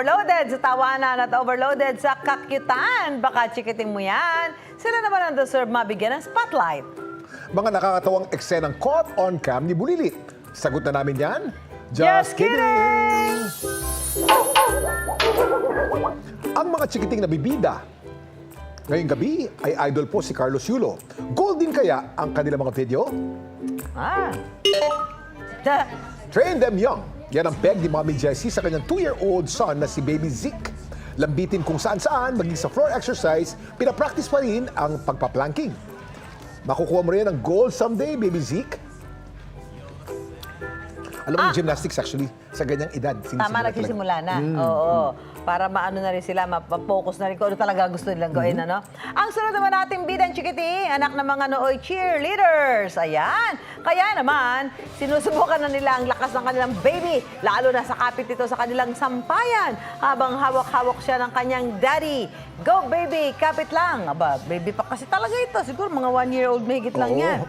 overloaded sa tawanan at overloaded sa kakyutan. Baka chikiting mo yan. Sila naman ang deserve mabigyan ng spotlight. Mga nakakatawang eksenang caught on cam ni Bulilit. Sagot na namin yan? Just kidding! Ang mga chikiting na bibida. Ngayong gabi ay idol po si Carlos Yulo. Gold din kaya ang kanilang mga video? Ah. Train them young. Yan ang peg ni Mommy Jessie sa kanyang 2-year-old son na si Baby Zeke. Lambitin kung saan-saan, maging sa floor exercise, pinapractice pa rin ang pagpaplanking. Makukuha mo rin ang gold someday, Baby Zeke. Alam mo yung gymnastics actually, sa ganyang edad. Tama, nagsisimula na. Oo. Para maano na rin sila, mapapocus na rin kung ano talaga gusto nilang gawin, ano? Ang sunod naman nating bidang chikiting, anak ng mga nooy cheerleaders. Ayan. Kaya naman, sinusubukan na nila ang lakas ng kanilang baby, lalo na sa kapit ito sa kanilang sampayan, habang hawak-hawak siya ng kanyang daddy. Go baby, kapit lang. Aba, baby pa kasi talaga ito. Siguro mga 1-year-old mahigit lang Oo. yan.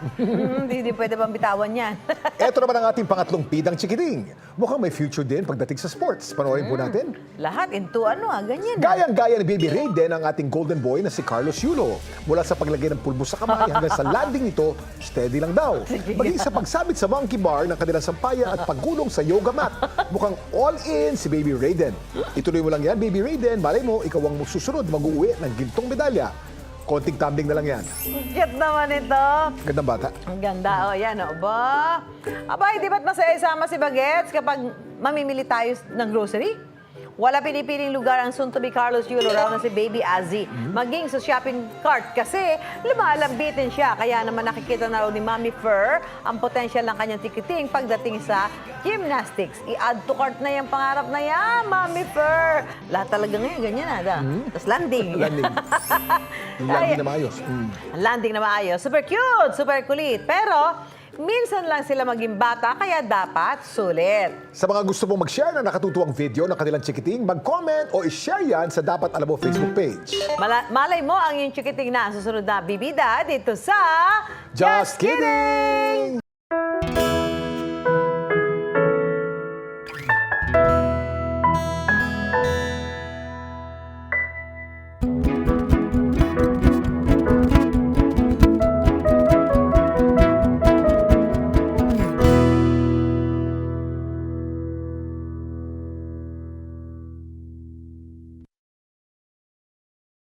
Hindi pwede bang bitawan yan. Ito naman ang ating pangatlong bidang chikiting. Mukhang may future din pagdating sa sports. Panoorin po natin. Lahat into ganyan. Gayang-gaya ni Baby Raiden ang ating golden boy na si Carlos Yulo. Mula sa paglagay ng pulbo sa kamay hanggang sa landing nito, steady lang daw. Maging sa pagsabit sa monkey bar ng kanilang sampaya at paggulong sa yoga mat. Mukhang all in si Baby Raiden. Ituloy mo lang yan, Baby Raiden. Malay mo, ikaw ang susunod mag-uwi ng gintong medalya. Konting tumbling na lang yan. Cute naman ito. Gandang bata. Ang ganda, yan, ba? Abay, di ba't masaya isama si Bagets kapag mamimili tayo ng grocery? Wala pinipiling lugar ang soon-to-be Carlos Yulo, raw na si Baby Azzy. Maging sa shopping cart kasi lumalambitin siya. Kaya naman nakikita na raw ni Mami Fer ang potential ng kanyang tikiting pagdating sa gymnastics. I-add to cart na yung pangarap na yan, Mami Fer. Lahat talaga ngayon, ganyan na. Tapos landing. Landing. Landing na maayos. Landing na maayos. Super cute, super kulit. Pero minsan lang sila maging bata, kaya dapat sulit. Sa mga gusto pong mag-share ng nakatutuwang video ng kanilang chikiting, mag-comment o i-share yan sa Dapat Alam Mo Facebook page. Malay mo ang iyong chikiting na susunod na bibida dito sa Just kidding!